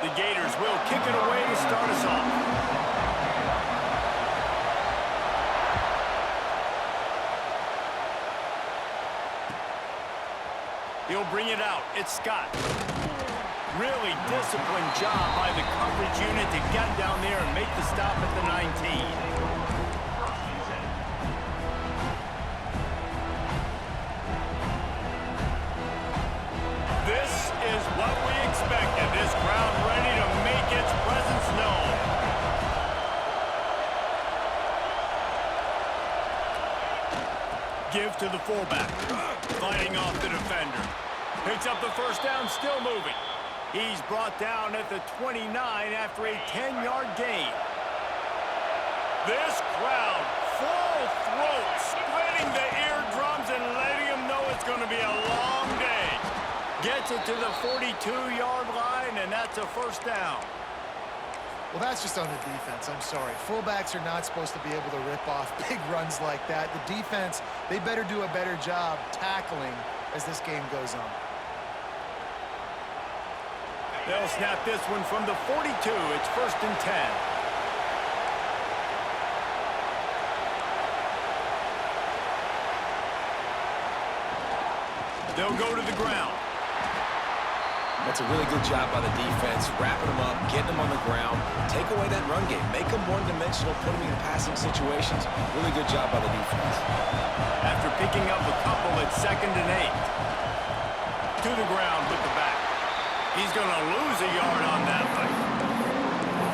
The Gators will kick it away to start us off. He'll bring it out. It's Scott. Really disciplined job by the coverage unit to get down there and make the stop at the 19. This is what we expected. This crowd ready to make its presence known. Give to the fullback. Fighting off the defender. Picks up the first down, still moving. He's brought down at the 29 after a 10-yard gain. This crowd, full throat, splitting the eardrums and letting them know it's going to be a long day. Gets it to the 42-yard line, and that's a first down. Well, that's just on the defense. I'm sorry. Fullbacks are not supposed to be able to rip off big runs like that. The defense, they better do a better job tackling as this game goes on. They'll snap this one from the 42. It's 1st and 10. They'll go to the ground. That's a really good job by the defense, wrapping them up, getting them on the ground, take away that run game, make them one-dimensional, put them in passing situations. Really good job by the defense. After picking up a couple at 2nd and 8. To the ground with the back. He's going to lose a yard on that one.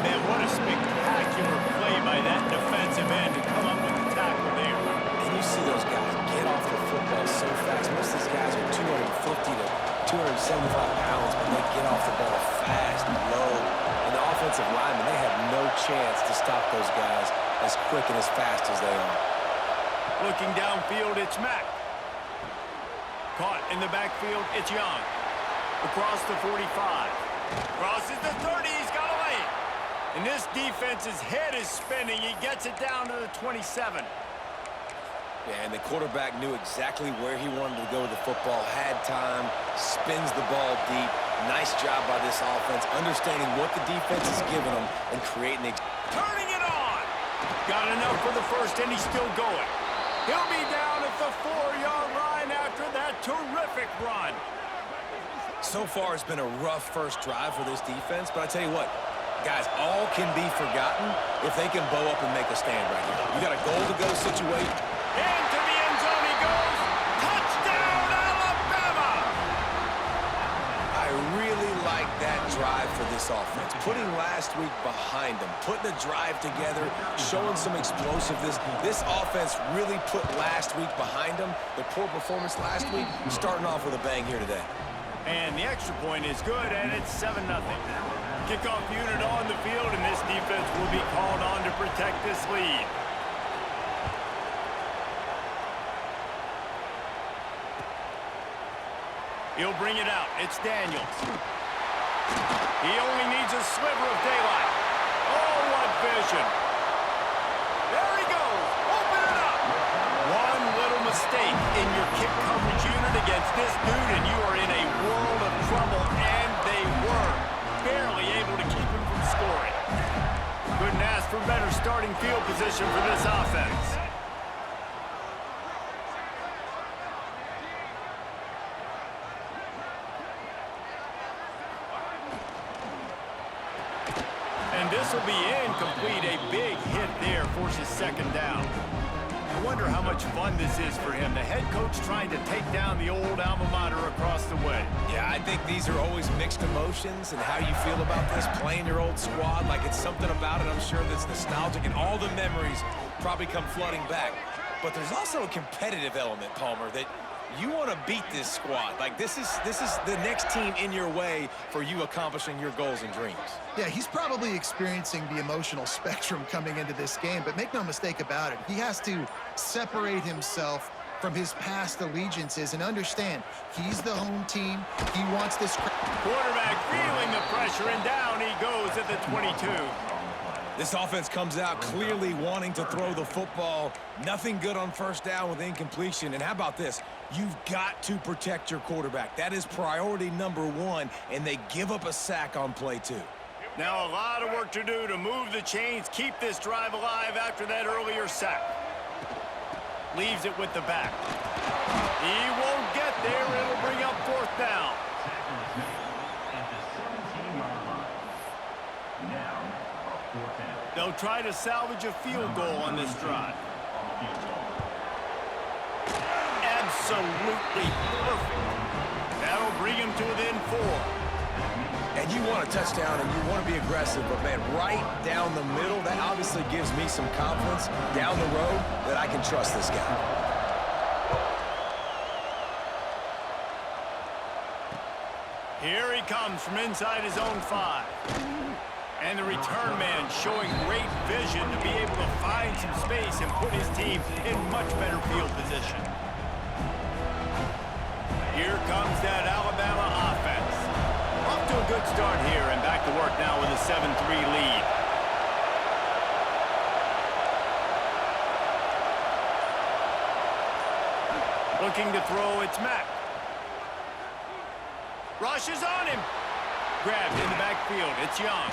Man, what a spectacular play by that defensive end to come up with the tackle there. And you see those guys get off the football so fast. Most of these guys are 250 to 275 pounds, but they get off the ball fast, low. And the offensive linemen, they have no chance to stop those guys as quick and as fast as they are. Looking downfield, it's Mack. Caught in the backfield, it's Young. Across the 45. Crosses the 30, he's got a lane. And this defense's head is spinning. He gets it down to the 27. Yeah, and the quarterback knew exactly where he wanted to go with the football, had time, spins the ball deep. Nice job by this offense, understanding what the defense is giving them and creating the... Turning it on! Got enough for the first, and he's still going. He'll be down at the 4-yard line after that terrific run. So far, it's been a rough first drive for this defense, but I tell you what, guys, all can be forgotten if they can bow up and make a stand right here. You got a goal-to-go situation. Into the end zone he goes. Touchdown, Alabama! I really like that drive for this offense. Putting last week behind them, putting the drive together, showing some explosiveness. This offense really put last week behind them. The poor performance last week, starting off with a bang here today. And the extra point is good, and it's 7-0. Kickoff unit on the field, and this defense will be called on to protect this lead. He'll bring it out. It's Daniels. He only needs a sliver of daylight. Oh, what vision. There he goes. Open it up. One little mistake in your kick coverage unit against this dude, and you are in a world of trouble, and they were barely able to keep him from scoring. Couldn't ask for better starting field position for this offense. This will be incomplete. A big hit there forces 2nd down. I wonder how much fun this is for him. The head coach trying to take down the old alma mater across the way. Yeah, I think these are always mixed emotions and how you feel about this, playing your old squad. Like, it's something about it, I'm sure, that's nostalgic, and all the memories probably come flooding back. But there's also a competitive element, Palmer, that you want to beat this squad. Like, this is the next team in your way for you accomplishing your goals and dreams. Yeah, he's probably experiencing the emotional spectrum coming into this game, but make no mistake about it. He has to separate himself from his past allegiances and understand he's the home team. He wants this. Quarterback feeling the pressure, and down he goes at the 22. This offense comes out clearly wanting to throw the football. Nothing good on first down with incompletion. And how about this? You've got to protect your quarterback. That is priority number one, and they give up a sack on play 2. Now a lot of work to do to move the chains, keep this drive alive after that earlier sack. Leaves it with the back. He won't get there. It'll bring up 4th down. They'll try to salvage a field goal on this drive. Absolutely perfect. That'll bring him to within 4. And you want a touchdown and you want to be aggressive, but man, right down the middle, that obviously gives me some confidence down the road that I can trust this guy. Here he comes from inside his own 5. And the return man showing great vision to be able to find some space and put his team in much better field position. Here comes that Alabama offense. Off to a good start here and back to work now with a 7-3 lead. Looking to throw, it's Mack. Rushes on him. Grabbed in the backfield, it's Young.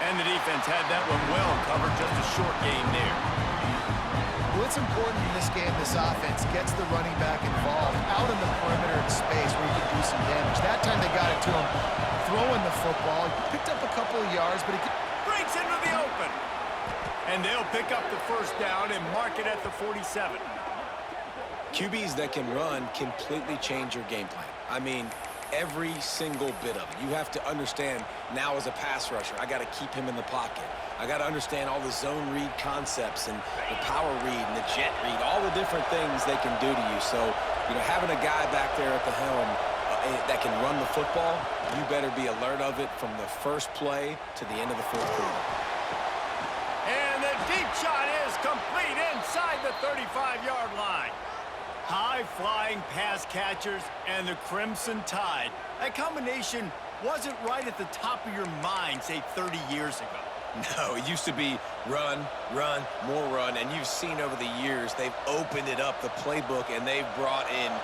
And the defense had that one well covered, just a short game there. Well, it's important in this game, this offense gets the running back involved out in the perimeter of the space where he can do some damage. That time they got it to him throwing the football. He picked up a couple of yards, but he breaks into the open. And they'll pick up the 1st down and mark it at the 47. QBs that can run completely change your game plan. I mean, every single bit of it. You have to understand now as a pass rusher, I got to keep him in the pocket. I got to understand all the zone read concepts and the power read and the jet read, all the different things they can do to you. So, you know, having a guy back there at the helm that can run the football, you better be alert of it from the first play to the end of the 4th quarter. And the deep shot is complete inside the 35-yard line. High-flying pass catchers and the Crimson Tide. That combination wasn't right at the top of your mind, say, 30 years ago. No, it used to be run, run, more run, and you've seen over the years they've opened it up, the playbook, and they've brought in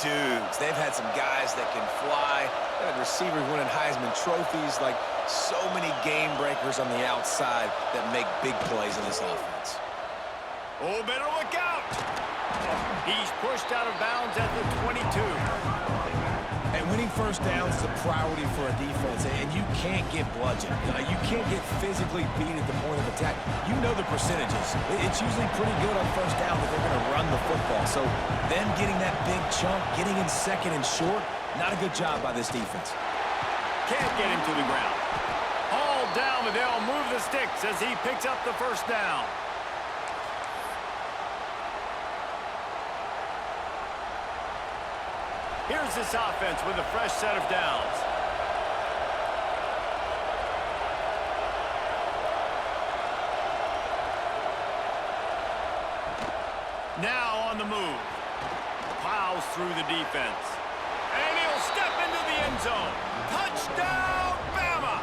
dudes. They've had some guys that can fly. They've had receivers winning Heisman trophies, like so many game breakers on the outside that make big plays in this offense. Oh, better look out! He's pushed out of bounds at the 22. And winning first downs is a priority for a defense, and you can't get bludgeoned. You can't get physically beat at the point of attack. You know the percentages. It's usually pretty good on first down that they're going to run the football. So them getting that big chunk, getting in 2nd and short, not a good job by this defense. Can't get him to the ground. Hauled down, but they'll move the sticks as he picks up the 1st down. Here's this offense with a fresh set of downs. Now on the move. Plows through the defense. And he'll step into the end zone. Touchdown, Bama!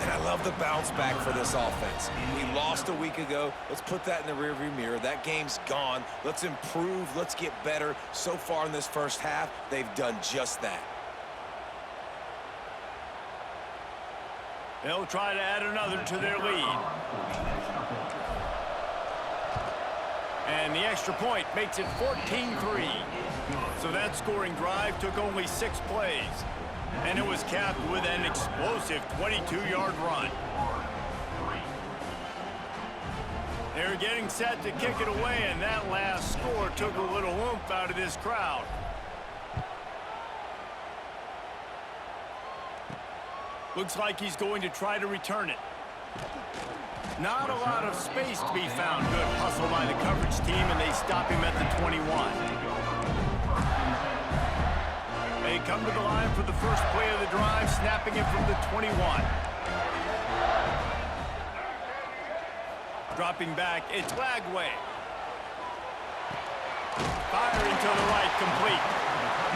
And I love the bounce back for this offense. We lost a week ago. Let's put that in the rearview mirror. That game's gone. Let's improve. Let's get better. So far in this first half, they've done just that. They'll try to add another to their lead. And the extra point makes it 14-3. So that scoring drive took only 6 plays. And it was capped with an explosive 22-yard run. They're getting set to kick it away, and that last score took a little oomph out of this crowd. Looks like he's going to try to return it. Not a lot of space to be found. Good hustle by the coverage team, and they stop him at the 21. They come to the line for the first play of the drive, snapping it from the 21. Dropping back, it's Lagway. Firing to the right, complete.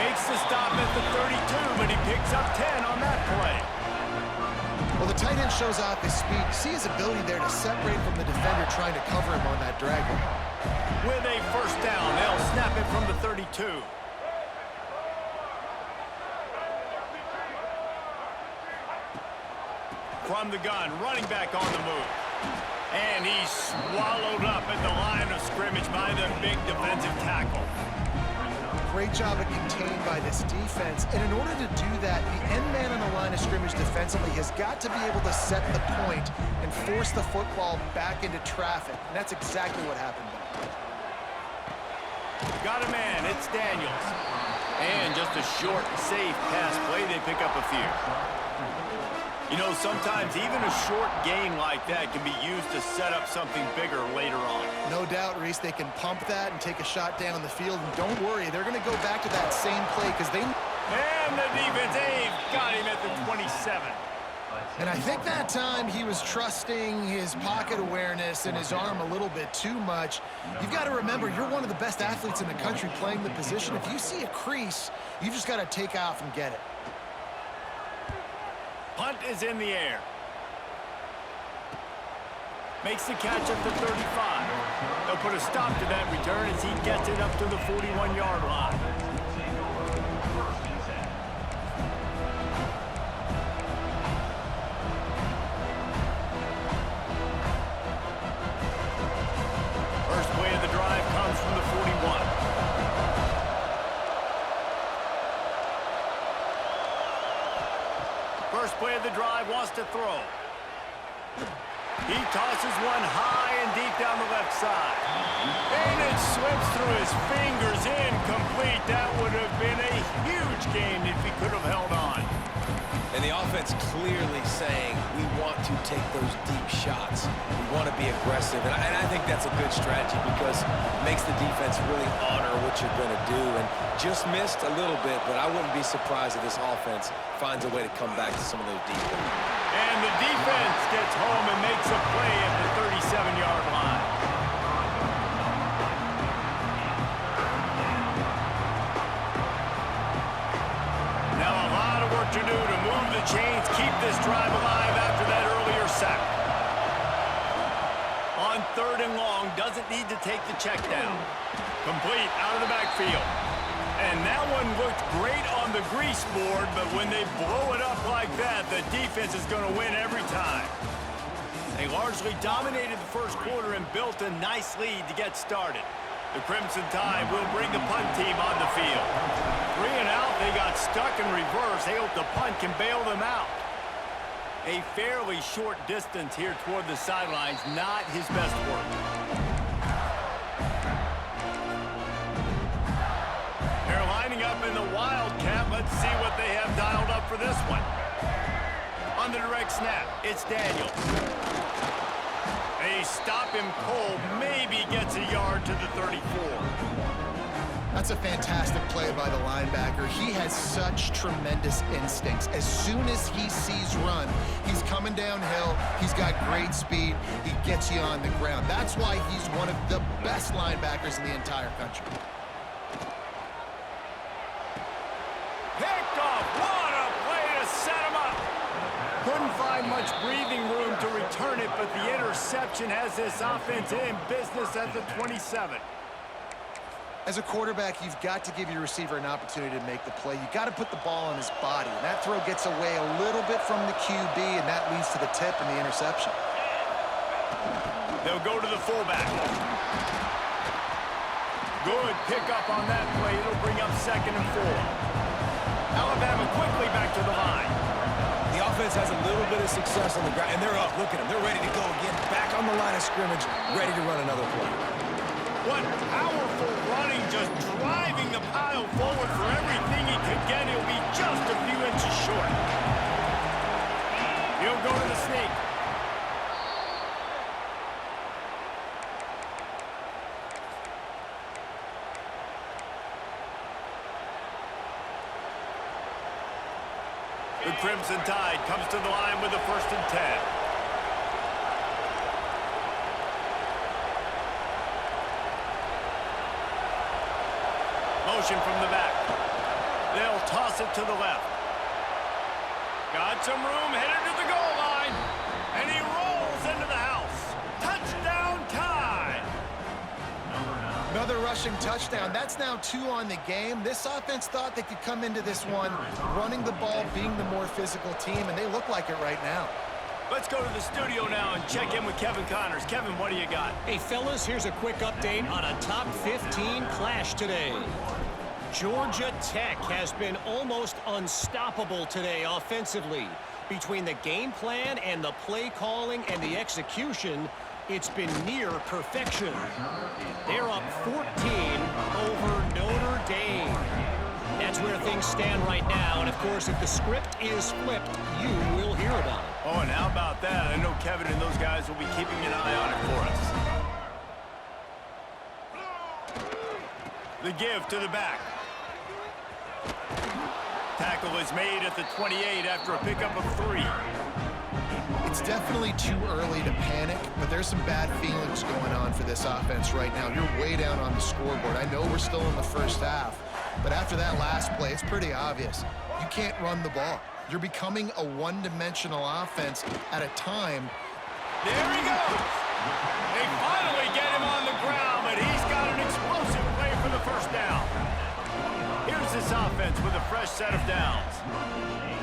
Makes the stop at the 32, but he picks up 10 on that play. Well, the tight end shows off his speed. You see his ability there to separate from the defender trying to cover him on that drag route. With a first down, they'll snap it from the 32. From the gun, running back on the move. And he's swallowed up at the line of scrimmage by the big defensive tackle. Great job of contained by this defense. And in order to do that, the end man on the line of scrimmage defensively has got to be able to set the point and force the football back into traffic. And that's exactly what happened there. Got a man, it's Daniels. And just a short, safe pass play, they pick up a few. You know, sometimes even a short gain like that can be used to set up something bigger later on. No doubt, Reese, they can pump that and take a shot down the field. And don't worry, they're going to go back to that same play because they... And the defense, they've got him at the 27. And I think that time he was trusting his pocket awareness and his arm a little bit too much. You've got to remember, you're one of the best athletes in the country playing the position. If you see a crease, you've just got to take off and get it. Punt is in the air. Makes the catch at the 35. They'll put a stop to that return as he gets it up to the 41-yard line. First play of the drive comes from the 41. First play of the drive, wants to throw. He tosses one high and deep down the left side. And it slips through his fingers, incomplete. That would have been a huge gain if he could have held on. And the offense clearly saying, we want to take those deep shots. We want to be aggressive. And I think that's a good strategy because it makes the defense really honor what you're going to do. And just missed a little bit, but I wouldn't be surprised if this offense finds a way to come back to some of those deep ones. And the defense gets home and makes a play at the 37-yard line. Now a lot of work to do to move the chains, keep this drive alive after that earlier sack. On 3rd and long, doesn't need to take the check down. Complete out of the backfield. And that one looked great on the grease board, but when they blow it up like that, the defense is going to win every time. They largely dominated the first quarter and built a nice lead to get started. The Crimson Tide will bring the punt team on the field. 3 and out, they got stuck in reverse. They hope the punt can bail them out. A fairly short distance here toward the sidelines, not his best work. They're lining up in the Wildcat. Let's see what they have dialed up for this one. On the direct snap, it's Daniels. They stop him cold, maybe gets a yard to the 34. That's a fantastic play by the linebacker. He has such tremendous instincts. As soon as he sees run, he's coming downhill. He's got great speed. He gets you on the ground. That's why he's one of the best linebackers in the entire country. Picked off. What a play to set him up. Couldn't find much breathing room to return it, but the interception has this offense in business at the 27. As a quarterback, you've got to give your receiver an opportunity to make the play. You've got to put the ball on his body. And that throw gets away a little bit from the QB, and that leads to the tip and the interception. They'll go to the fullback. Good pickup on that play. It'll bring up 2nd and 4. Alabama quickly back to the line. The offense has a little bit of success on the ground, and they're up. Look at them. They're ready to go again. Back on the line of scrimmage, ready to run another play. What powerful running, just driving the pile forward for everything he could get. He'll be just a few inches short. He'll go to the sneak. The Crimson Tide comes to the line with the 1st and 10. Motion from the back. They'll toss it to the left. Got some room, headed to the goal line. Another rushing touchdown. That's now 2 on the game. This offense thought they could come into this one running the ball, being the more physical team, and they look like it right now. Let's go to the studio now and check in with Kevin Connors. Kevin, what do you got? Hey, fellas, here's a quick update on a top 15 clash today. Georgia Tech has been almost unstoppable today offensively. Between the game plan and the play calling and the execution, it's been near perfection. They're up 14 over Notre Dame. That's where things stand right now, and of course, if the script is flipped, you will hear about it. Oh, and how about that? I know Kevin and those guys will be keeping an eye on it for us. The give to the back. Tackle is made at the 28 after a pickup of 3. It's definitely too early to panic, but there's some bad feelings going on for this offense right now. You're way down on the scoreboard. I know we're still in the first half, but after that last play, it's pretty obvious. You can't run the ball. You're becoming a one-dimensional offense at a time. There he goes. They finally get him on the ground, but he's got an explosive play for the first down. Here's this offense with a fresh set of downs.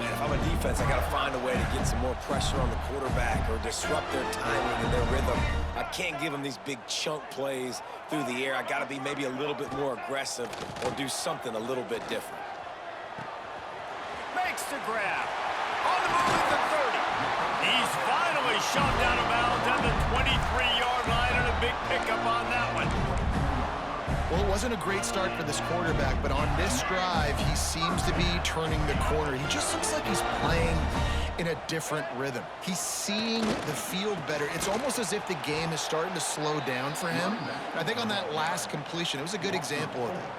Man, if I'm a defense, I got to find a way to get some more pressure on the quarterback or disrupt their timing and their rhythm. I can't give them these big chunk plays through the air. I got to be maybe a little bit more aggressive or do something a little bit different. Makes the grab. On the move at the 30. He's finally shoved out of bounds at the 23-yard line, and a big pickup on that one. Well, it wasn't a great start for this quarterback, but on this drive, he seems to be turning the corner. He just looks like he's playing in a different rhythm. He's seeing the field better. It's almost as if the game is starting to slow down for him. I think on that last completion, it was a good example of that.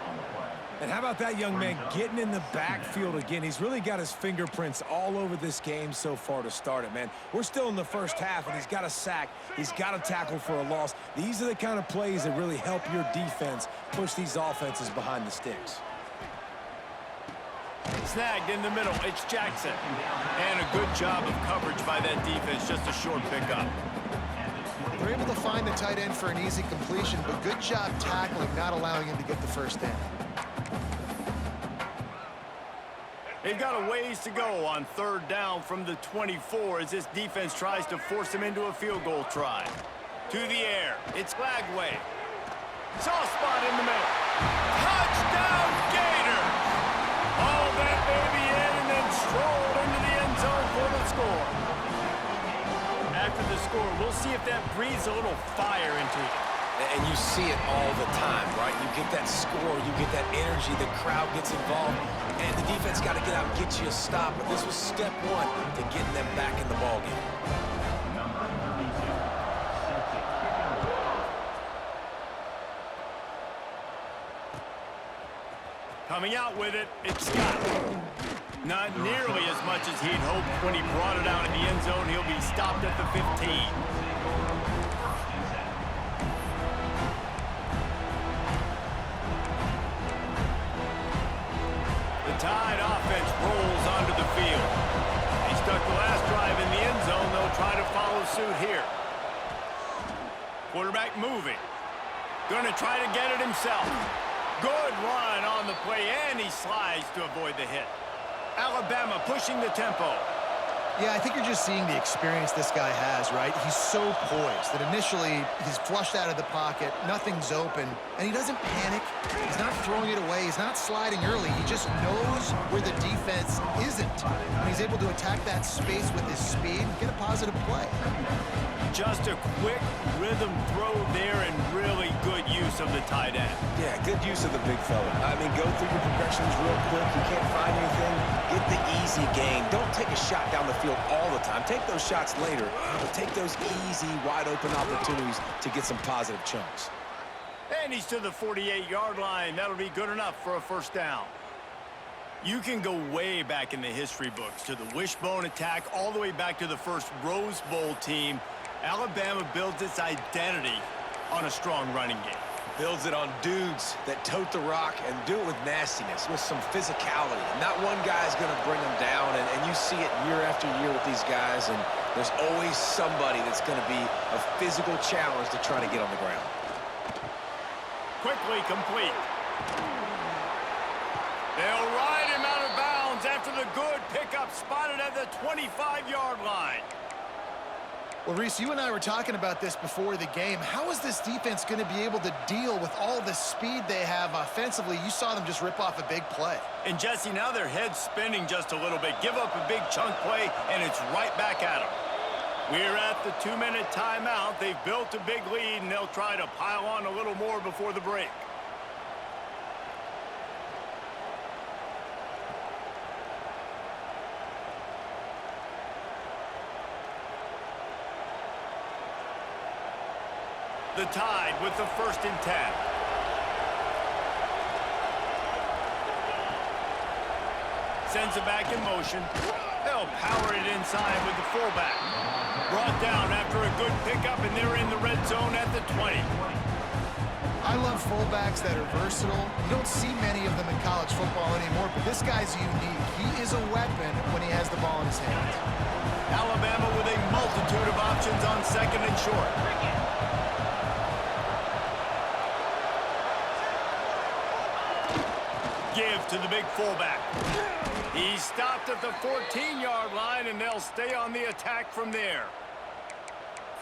And how about that young man getting in the backfield again? He's really got his fingerprints all over this game so far to start it, man. We're still in the first half, and he's got a sack. He's got a tackle for a loss. These are the kind of plays that really help your defense push these offenses behind the sticks. Snagged in the middle. It's Jackson. And a good job of coverage by that defense. Just a short pickup. They're able to find the tight end for an easy completion, but good job tackling, not allowing him to get the first down. They've got a ways to go on 3rd down from the 24 as this defense tries to force him into a field goal try. To the air. It's Lagway. Soft spot in the middle. Touchdown, Gators! All that baby in and then strolled into the end zone for the score. After the score, we'll see if that breathes a little fire into it. And you see it all the time, right? You get that score, you get that energy, the crowd gets involved, and the defense got to get out and get you a stop. But this was step 1 to getting them back in the ballgame. Coming out with it, it's Scott. Not nearly as much as he'd hoped when he brought it out in the end zone. He'll be stopped at the 15. The Tide offense rolls onto the field. He stuck the last drive in the end zone. They'll try to follow suit here. Quarterback moving. Going to try to get it himself. Good run on the play, and he slides to avoid the hit. Alabama pushing the tempo. Yeah, I think you're just seeing the experience this guy has, right? He's so poised that initially he's flushed out of the pocket, nothing's open, and he doesn't panic. He's not throwing it away. He's not sliding early. He just knows where the defense isn't, and he's able to attack that space with his speed and get a positive play. Just a quick rhythm throw there and really good use of the tight end. Yeah, good use of the big fella. I mean, go through your progressions real quick. You can't find anything, get the easy gain. Don't take a shot down the field all the time. Take those shots later, but take those easy, wide-open opportunities to get some positive chunks. And he's to the 48-yard line. That'll be good enough for a first down. You can go way back in the history books to the wishbone attack all the way back to the first Rose Bowl team. Alabama builds its identity on a strong running game. Builds it on dudes that tote the rock and do it with nastiness, with some physicality. Not one guy's going to bring them down, and you see it year after year with these guys, and there's always somebody that's going to be a physical challenge to try to get on the ground. quickly complete. They'll ride him out of bounds after the good pickup spotted at the 25-yard line. Well, Reese, you and I were talking about this before the game. How is this defense going to be able to deal with all the speed they have offensively? You saw them just rip off a big play. And, Jesse, now their head's spinning just a little bit. Give up a big chunk play, and it's right back at them. We're at the 2-minute timeout. They've built a big lead, and they'll try to pile on a little more before the break. The Tide with the 1st and 10. Sends it back in motion. They'll power it inside with the fullback. Brought down after a good pickup, and they're in the red zone at the 20. I love fullbacks that are versatile. You don't see many of them in college football anymore, but this guy's unique. He is a weapon when he has the ball in his hands. Alabama with a multitude of options on 2nd and short. Give to the big fullback. He stopped at the 14-yard line, and they'll stay on the attack from there.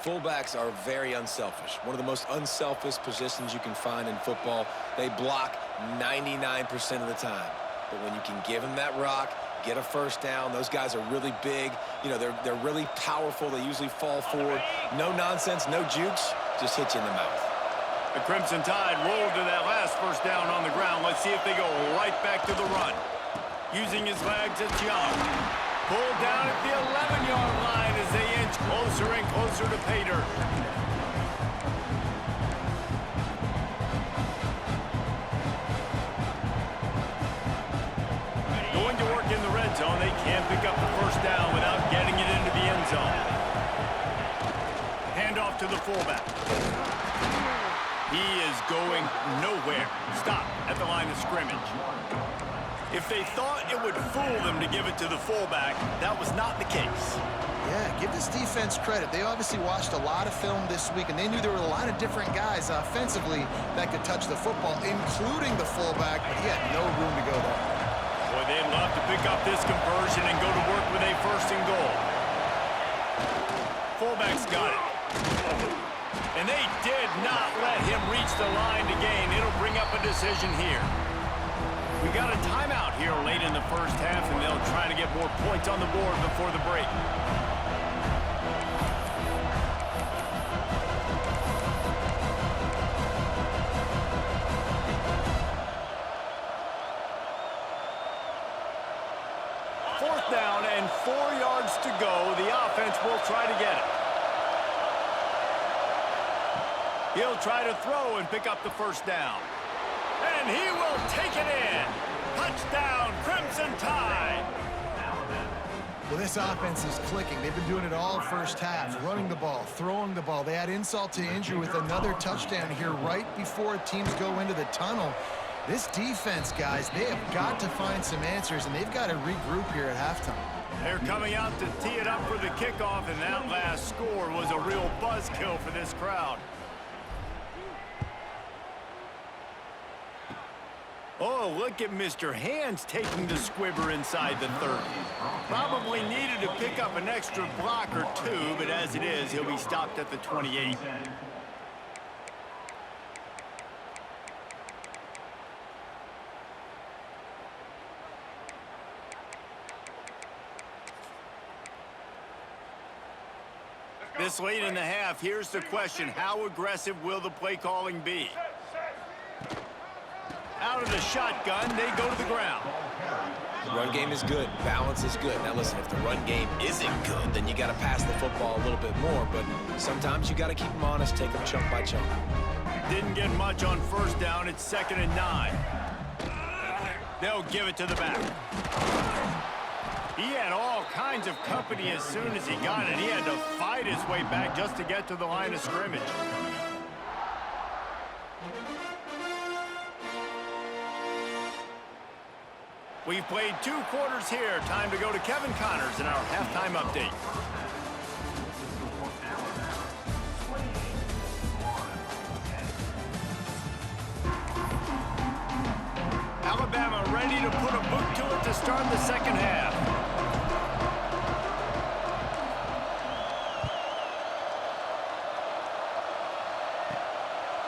Fullbacks are very unselfish. One of the most unselfish positions you can find in football. They block 99% of the time. But when you can give them that rock, get a 1st down, those guys are really big. You know, they're really powerful. They usually fall forward. No nonsense, no jukes, just hit you in the mouth. The Crimson Tide rolled to that last 1st down on the ground. Let's see if they go right back to the run. Using his legs, it's Young. Pulled down at the 11-yard line as they inch closer and closer to pay dirt. Going to work in the red zone. They can't pick up the 1st down without getting it into the end zone. Hand off to the fullback. He is going nowhere. Stop at the line of scrimmage. If they thought it would fool them to give it to the fullback, that was not the case. Yeah, give this defense credit. They obviously watched a lot of film this week, and they knew there were a lot of different guys offensively that could touch the football, including the fullback, but he had no room to go there. Boy, they'd love to pick up this conversion and go to work with a 1st and goal. Fullback's got it. And they did not let him reach the line to gain. It'll bring up a decision here. We got a timeout here late in the 1st half, and they'll try to get more points on the board before the break. Fourth down and 4 yards to go. The offense will try to get it. He'll try to throw and pick up the 1st down. And he will take it in. Touchdown, Crimson Tide. Well, this offense is clicking. They've been doing it all 1st half, running the ball, throwing the ball. They had insult to injury with another touchdown here right before teams go into the tunnel. This defense, guys, they have got to find some answers, and they've got to regroup here at halftime. They're coming out to tee it up for the kickoff, and that last score was a real buzzkill for this crowd. Oh, look at Mr. Hands taking the squibber inside the 30. Probably needed to pick up an extra block or two, but as it is, he'll be stopped at the 28. This late in the half, here's the question. How aggressive will the play calling be? Out of the shotgun, they go to the ground. The run game is good. Balance is good. Now, listen, if the run game isn't good, then you got to pass the football a little bit more. But sometimes you got to keep them honest, take them chunk by chunk. Didn't get much on 1st down. It's 2nd and 9. They'll give it to the back. He had all kinds of company as soon as he got it. He had to fight his way back just to get to the line of scrimmage. We've played 2 quarters here. Time to go to Kevin Connors in our halftime update. Alabama ready to put a boot to it to start the second half.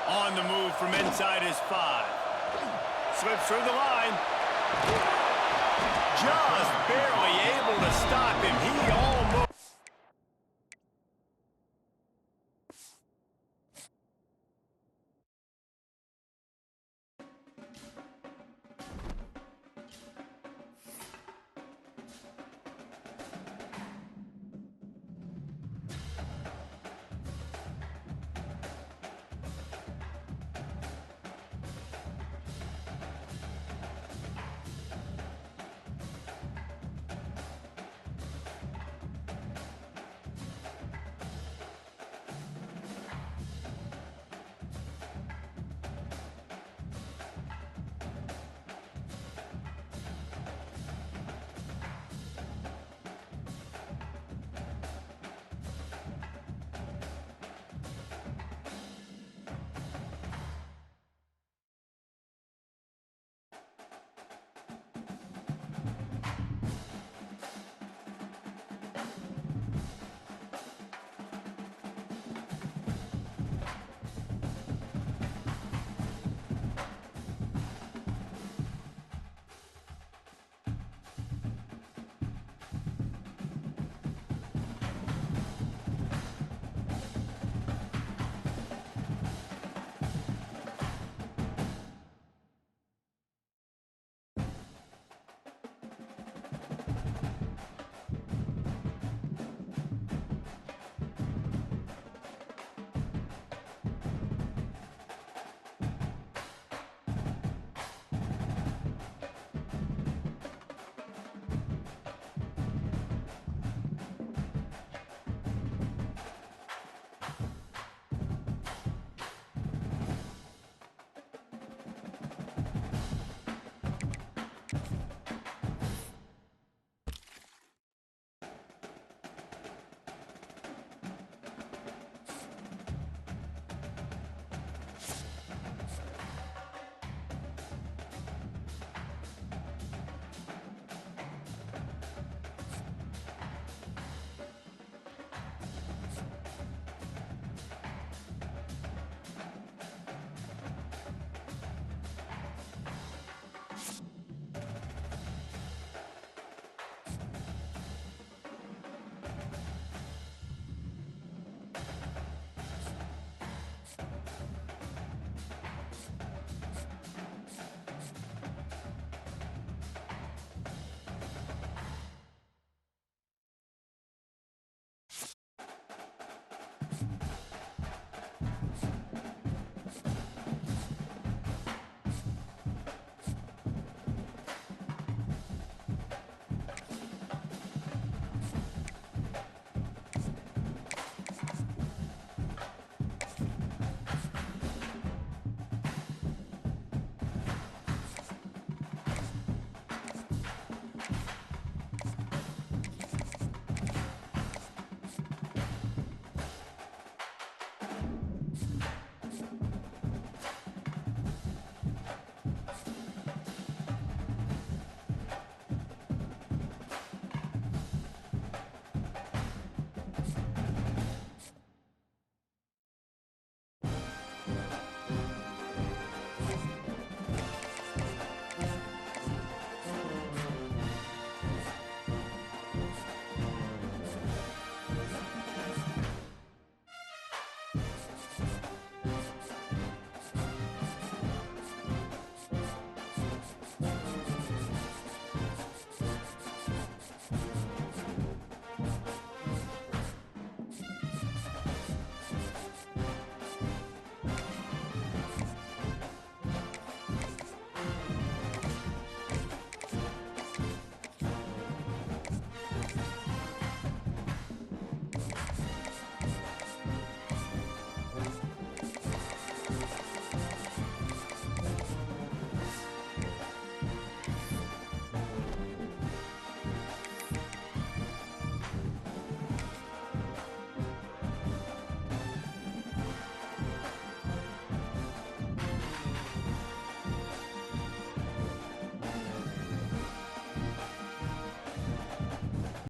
On the move from inside his 5. Slips through the line. Just barely